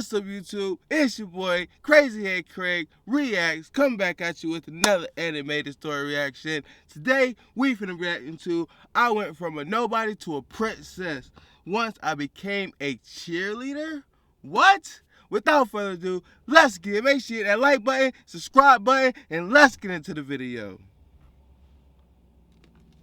What's up, YouTube? It's your boy, Crazy Head Craig, Reacts, coming back at you with another animated story reaction. Today, we finna reacting to I Went From a Nobody to a Princess Once I Became a Cheerleader? What? Without further ado, make sure you hit that like button, subscribe button, and let's get into the video.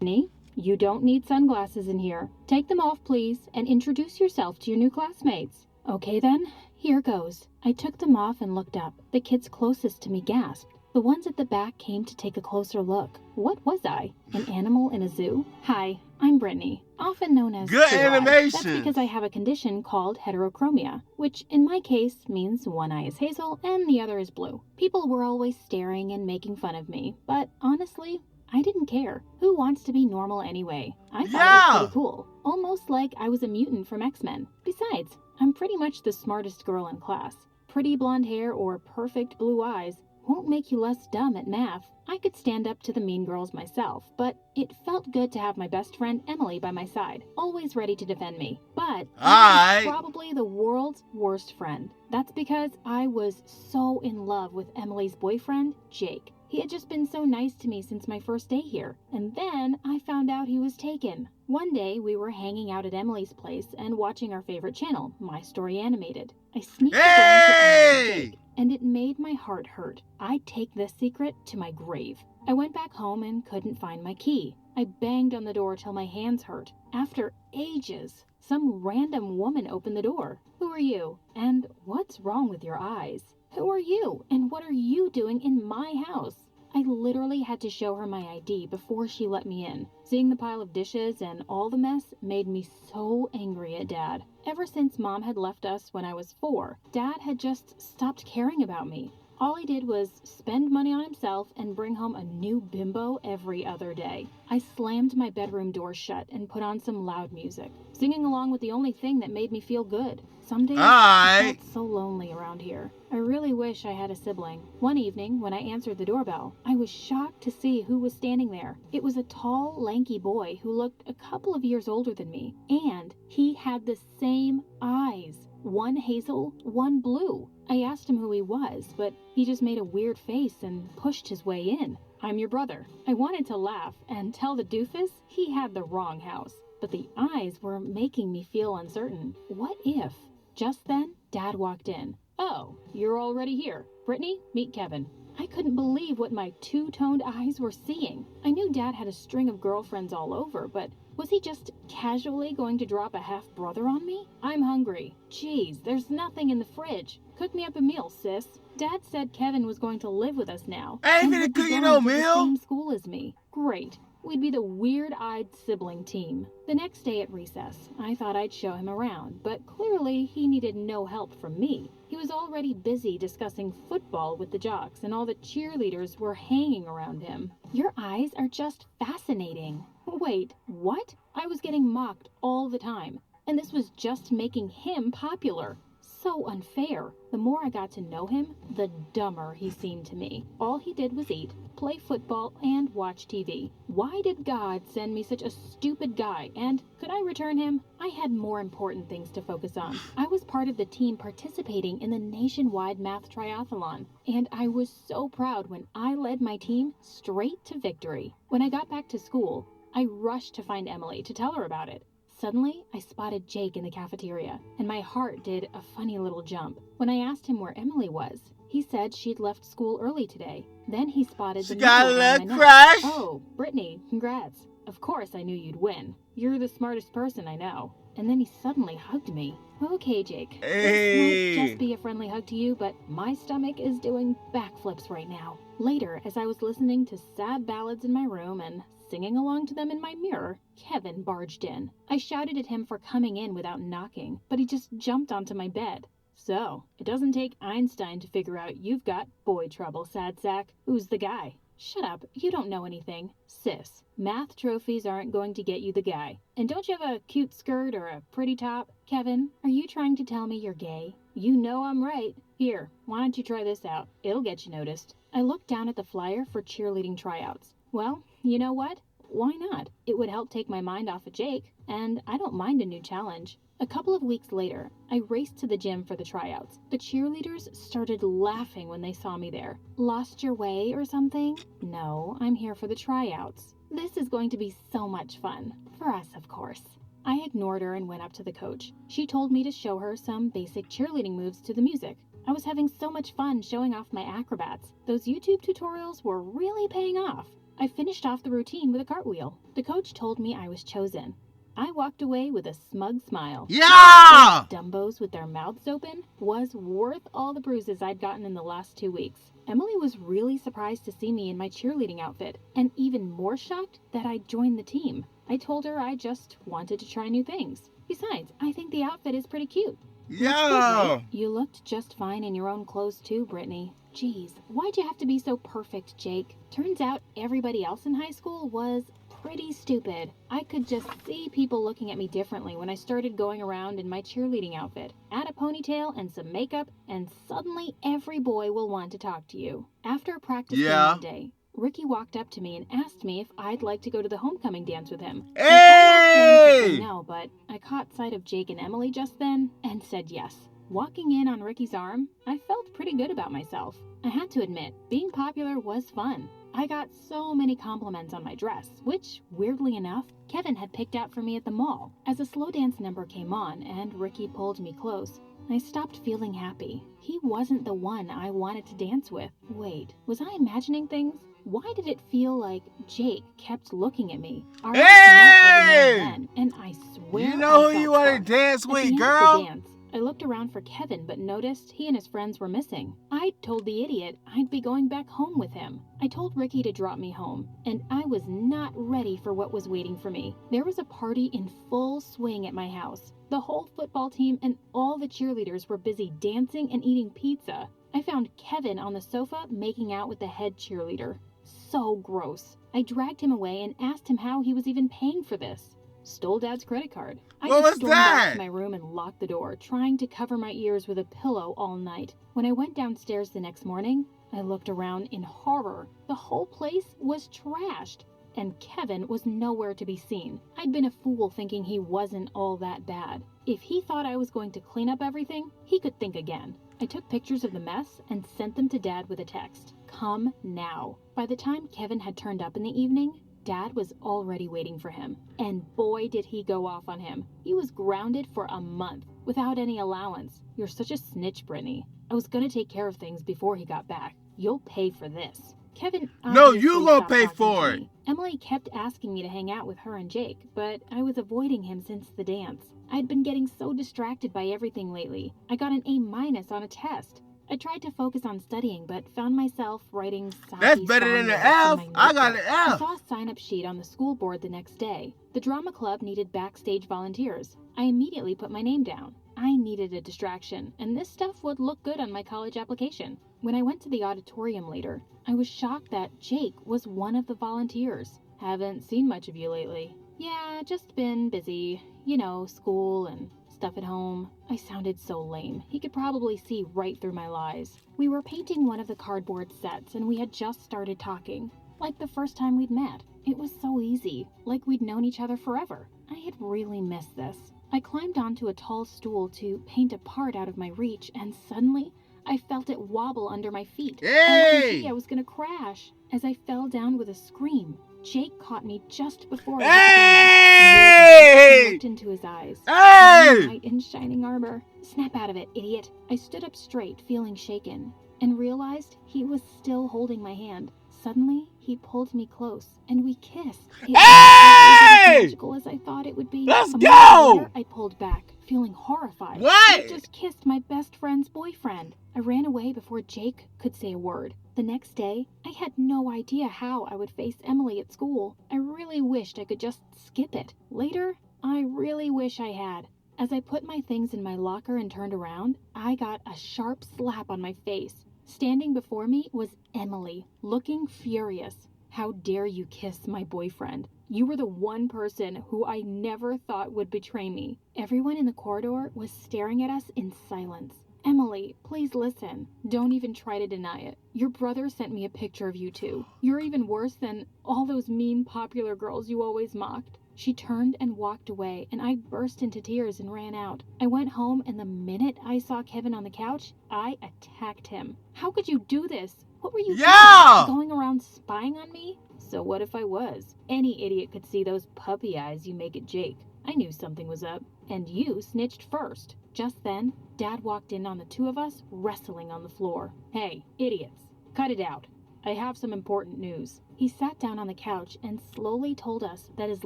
You don't need sunglasses in here. Take them off, please, and introduce yourself to your new classmates. Okay then, here goes. I took them off and looked up. The kids closest to me gasped. The ones at the back came to take a closer look. What was I? An animal in a zoo? Hi, I'm Brittany, often known as Good Blue Eye. animation. That's because I have a condition called heterochromia, which in my case means one eye is hazel and the other is blue. People were always staring and making fun of me, but honestly, I didn't care. Who wants to be normal anyway? I thought it was pretty cool. Almost like I was a mutant from X-Men. Besides, I'm pretty much the smartest girl in class. Pretty blonde hair or perfect blue eyes won't make you less dumb at math. I could stand up to the mean girls myself, but it felt good to have my best friend Emily by my side, always ready to defend me. But I was probably the world's worst friend. That's because I was so in love with Emily's boyfriend, Jake. He had just been so nice to me since my first day here, and then I found out he was taken. One day, we were hanging out at Emily's place and watching our favorite channel, My Story Animated. I sneaked a glance at Jake, and it made my heart hurt. I'd take this secret to my grave. I went back home and couldn't find my key. I banged on the door till my hands hurt. After ages, some random woman opened the door. Who are you? And what's wrong with your eyes? Who are you? And what are you doing in my house? I literally had to show her my ID before she let me in. Seeing the pile of dishes and all the mess made me so angry at Dad. Ever since Mom had left us when I was 4, Dad had just stopped caring about me. All he did was spend money on himself and bring home a new bimbo every other day. I slammed my bedroom door shut and put on some loud music, singing along with the only thing that made me feel good. Some days I felt so lonely around here. I really wish I had a sibling. One evening, when I answered the doorbell, I was shocked to see who was standing there. It was a tall, lanky boy who looked a couple of years older than me, and he had the same eyes. One hazel, one blue. I asked him who he was, but he just made a weird face and pushed his way in. I'm your brother. I wanted to laugh and tell the doofus he had the wrong house, but the eyes were making me feel uncertain. What if? Just then, Dad walked in. Oh, you're already here. Brittany, meet Kevin. I couldn't believe what my two-toned eyes were seeing. I knew Dad had a string of girlfriends all over, but was he just casually going to drop a half-brother on me? I'm hungry. Jeez, there's nothing in the fridge. Cook me up a meal, sis. Dad said Kevin was going to live with us now. Ain't gonna cook you no meal. Same school as me. Great. We'd be the weird-eyed sibling team. The next day at recess, I thought I'd show him around, but clearly he needed no help from me. He was already busy discussing football with the jocks, and all the cheerleaders were hanging around him. Your eyes are just fascinating. Wait, what? I was getting mocked all the time, and this was just making him popular. So unfair. The more I got to know him, the dumber he seemed to me. All he did was eat, play football, and watch TV. Why did God send me such a stupid guy, and could I return him? I had more important things to focus on. I was part of the team participating in the nationwide math triathlon, and I was so proud when I led my team straight to victory. When I got back to school, I rushed to find Emily to tell her about it. Suddenly, I spotted Jake in the cafeteria, and my heart did a funny little jump. When I asked him where Emily was, he said she'd left school early today. Then he spotted the needle on my neck. Oh, Brittany, congrats. Of course I knew you'd win. You're the smartest person I know. And then he suddenly hugged me. Okay, Jake. This might just be a friendly hug to you, but my stomach is doing backflips right now. Later, as I was listening to sad ballads in my room and singing along to them in my mirror, Kevin barged in. I shouted at him for coming in without knocking, but he just jumped onto my bed. So, it doesn't take Einstein to figure out you've got boy trouble, sad sack. Who's the guy? Shut up, you don't know anything. Sis, math trophies aren't going to get you the guy. And don't you have a cute skirt or a pretty top? Kevin, are you trying to tell me you're gay? You know I'm right. Here, why don't you try this out? It'll get you noticed. I looked down at the flyer for cheerleading tryouts. Well, you know what? why not? It would help take my mind off of Jake, and I don't mind a new challenge. A couple of weeks later, I raced to the gym for the tryouts. The cheerleaders started laughing when they saw me there. Lost your way or something? No, I'm here for the tryouts. This is going to be so much fun. For us, of course. I ignored her and went up to the coach. She told me to show her some basic cheerleading moves to the music. I was having so much fun showing off my acrobats. Those YouTube tutorials were really paying off. I finished off the routine with a cartwheel. The coach told me I was chosen. I walked away with a smug smile. Yeah! Those Dumbos with their mouths open was worth all the bruises I'd gotten in the last 2 weeks. Emily was really surprised to see me in my cheerleading outfit, and even more shocked that I'd joined the team. I told her I just wanted to try new things. Besides, I think the outfit is pretty cute. Looks good, Yeah! right? You looked just fine in your own clothes too, Brittany. Geez, why'd you have to be so perfect, Jake? Turns out everybody else in high school was pretty stupid. I could just see people looking at me differently when I started going around in my cheerleading outfit. Add a ponytail and some makeup, and suddenly every boy will want to talk to you. After practice day Yeah. one day, Ricky walked up to me and asked me if I'd like to go to the homecoming dance with him. I almost wanted to say Hey! no, but I caught sight of Jake and Emily just then and said yes. Walking in on Ricky's arm, I felt pretty good about myself. I had to admit, being popular was fun. I got so many compliments on my dress, which, weirdly enough, Kevin had picked out for me at the mall. As a slow dance number came on and Ricky pulled me close, I stopped feeling happy. He wasn't the one I wanted to dance with. Wait, was I imagining things? Why did it feel like Jake kept looking at me? Our eyes met every now Hey! and then, and I swear You know I who you felt want to sparks. dance At the with, end of the girl? dance, I looked around for Kevin but noticed he and his friends were missing. I'd told the idiot I'd be going back home with him. I told Ricky to drop me home, and I was not ready for what was waiting for me. There was a party in full swing at my house. The whole football team and all the cheerleaders were busy dancing and eating pizza. I found Kevin on the sofa making out with the head cheerleader. So gross. I dragged him away and asked him how he was even paying for this. Stole Dad's credit card. I What just was stormed back that? to my room and locked the door, trying to cover my ears with a pillow all night. When I went downstairs the next morning, I looked around in horror. The whole place was trashed, and Kevin was nowhere to be seen. I'd been a fool thinking he wasn't all that bad. If he thought I was going to clean up everything, he could think again. I took pictures of the mess and sent them to Dad with a text. Come now. By the time Kevin had turned up in the evening, Dad was already waiting for him. And boy did he go off on him. He was grounded for a month, without any allowance. You're such a snitch, Brittany. I was gonna take care of things before he got back. You'll pay for this. Kevin No, obviously you gonna stopped pay talking for to it. me. Emily kept asking me to hang out with her and Jake, but I was avoiding him since the dance. I'd been getting so distracted by everything lately. I got an A- on a test. I tried to focus on studying, but found myself writing That's soppy better song than the lyrics in F. my I got notebook. an I F. saw a sign-up sheet on the school board the next day. The drama club needed backstage volunteers. I immediately put my name down. I needed a distraction, and this stuff would look good on my college application. When I went to the auditorium later, I was shocked that Jake was one of the volunteers. Haven't seen much of you lately. Yeah, just been busy. You know, school and stuff at home. I sounded so lame. He could probably see right through my lies. We were painting one of the cardboard sets, and we had just started talking. Like the first time we'd met. It was so easy, like we'd known each other forever. I had really missed this. I climbed onto a tall stool to paint a part out of my reach, and suddenly I felt it wobble under my feet. Hey! OMG, I was gonna crash. As I fell down with a scream, Jake caught me just before I Hey! looked into his eyes. Hey! Knight in shining armor. Snap out of it, idiot. I stood up straight, feeling shaken, and realized he was still holding my hand. Suddenly, he pulled me close, and we kissed. It was as magical as I thought it would be. Let's A go! moment later, I pulled back, feeling horrified. What? I just kissed my best friend's boyfriend. I ran away before Jake could say a word. The next day, I had no idea how I would face Emily at school. I really wished I could just skip it. Later, I really wish I had. As I put my things in my locker and turned around, I got a sharp slap on my face. Standing before me was Emily, looking furious. How dare you kiss my boyfriend? You were the one person who I never thought would betray me. Everyone in the corridor was staring at us in silence. Emily, please listen. Don't even try to deny it. Your brother sent me a picture of you two. You're even worse than all those mean popular girls you always mocked. She turned and walked away, and I burst into tears and ran out. I went home, and the minute I saw Kevin on the couch, I attacked him. How could you do this? What were you thinking? Going around spying on me? So what if I was? Any idiot could see those puppy eyes you make at Jake. I knew something was up. And you snitched first. Just then, Dad walked in on the two of us wrestling on the floor. Hey, idiots, cut it out. I have some important news. He sat down on the couch and slowly told us that his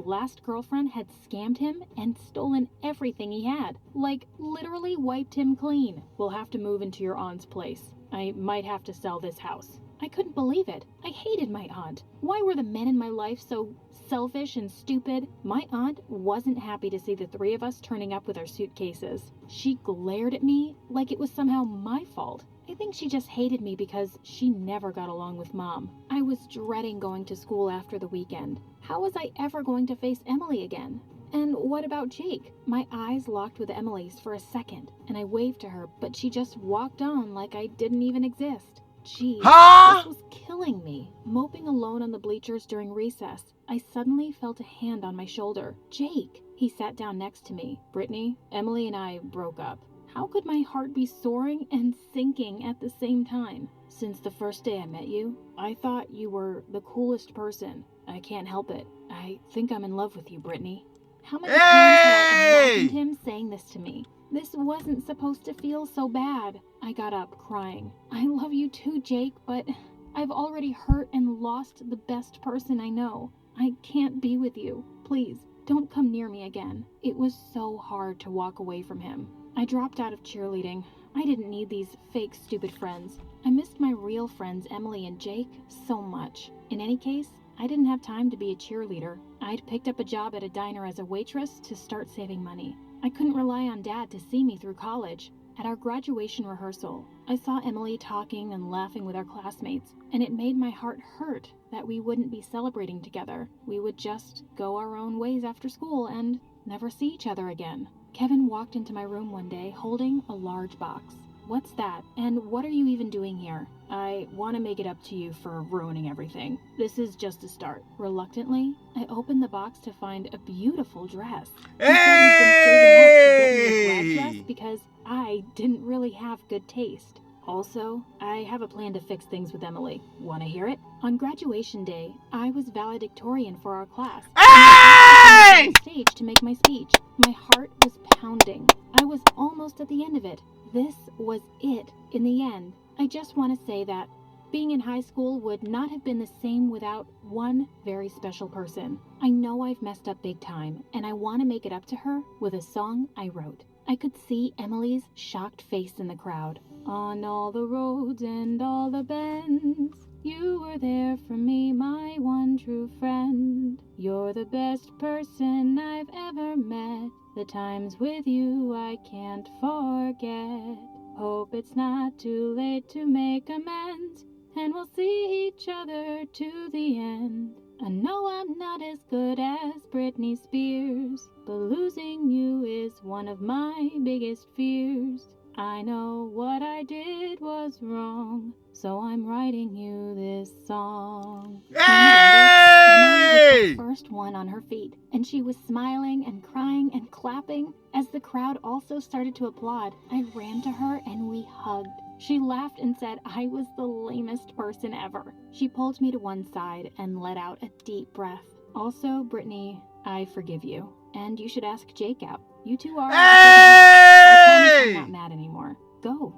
last girlfriend had scammed him and stolen everything he had. Like, literally wiped him clean. We'll have to move into your aunt's place. I might have to sell this house. I couldn't believe it. I hated my aunt. Why were the men in my life so selfish and stupid? My aunt wasn't happy to see the three of us turning up with our suitcases. She glared at me like it was somehow my fault. I think she just hated me because she never got along with Mom. I was dreading going to school after the weekend. How was I ever going to face Emily again? And what about Jake? My eyes locked with Emily's for a second, and I waved to her, but she just walked on like I didn't even exist. Gee, this was killing me. Moping alone on the bleachers during recess, I suddenly felt a hand on my shoulder. Jake! He sat down next to me. Brittany, Emily and I broke up. How could my heart be soaring and sinking at the same time? Since the first day I met you, I thought you were the coolest person. I can't help it. I think I'm in love with you, Brittany. How many times have I imagined him saying this to me? This wasn't supposed to feel so bad. I got up, crying. I love you too, Jake, but I've already hurt and lost the best person I know. I can't be with you. Please, don't come near me again. It was so hard to walk away from him. I dropped out of cheerleading. I didn't need these fake, stupid friends. I missed my real friends, Emily and Jake, so much. In any case, I didn't have time to be a cheerleader. I'd picked up a job at a diner as a waitress to start saving money. I couldn't rely on Dad to see me through college. At our graduation rehearsal, I saw Emily talking and laughing with our classmates, and it made my heart hurt that we wouldn't be celebrating together. We would just go our own ways after school and never see each other again. Kevin walked into my room one day holding a large box. What's that? And what are you even doing here? I want to make it up to you for ruining everything. This is just a start. Reluctantly, I opened the box to find a beautiful dress. He said he'd been saving up to get me a grad dress because I didn't really have good taste. Also, I have a plan to fix things with Emily. Want to hear it? On graduation day, I was valedictorian for our class. I went on stage to make my speech. My heart was pounding. I was almost at the end of it. This was it in the end. I just want to say that being in high school would not have been the same without one very special person. I know I've messed up big time, and I want to make it up to her with a song I wrote. I could see Emily's shocked face in the crowd. On all the roads and all the bends, you were there for me, my one true friend. You're the best person I've ever met. The times with you I can't forget. Hope it's not too late to make amends, and we'll see each other to the end. I know I'm not as good as Britney Spears, but losing you is one of my biggest fears. I know what I did was wrong, so I'm writing you this song. Emily was the first one on her feet, and she was smiling and crying and clapping. As the crowd also started to applaud, I ran to her and we hugged. She laughed and said I was the lamest person ever. She pulled me to one side and let out a deep breath. Also, Brittany, I forgive you. And you should ask Jake out. You two are... I promise I'm not mad anymore. Go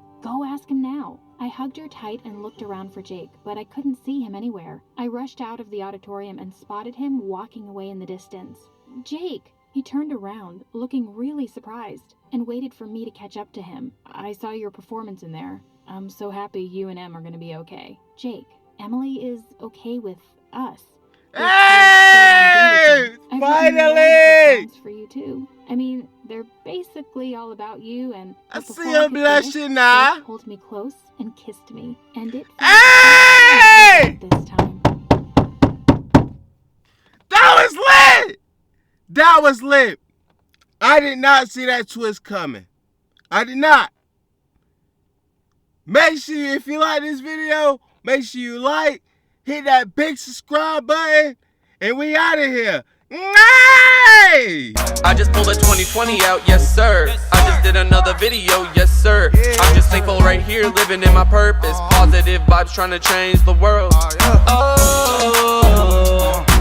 ask him now. I hugged her tight and looked around for Jake, but I couldn't see him anywhere. I rushed out of the auditorium and spotted him walking away in the distance. Jake! He turned around, looking really surprised, and waited for me to catch up to him. I saw your performance in there. I'm so happy you and Em are gonna be okay. Jake, Emily is okay with us. Hey! Finally! For you too. I mean, they're basically all about you, and I see you blushing now. Jake pulled me close and kissed me, and it hey! This time. That was lit! That was lit. I did not see that twist coming. I did not. Make sure if you like this video, make sure you like, hit that big subscribe button, and we out of here. Hey! I just pulled a 2020 out, yes sir. I just did another video, yes sir. I'm just thankful right here, living in my purpose. Positive vibes trying to change the world. Oh.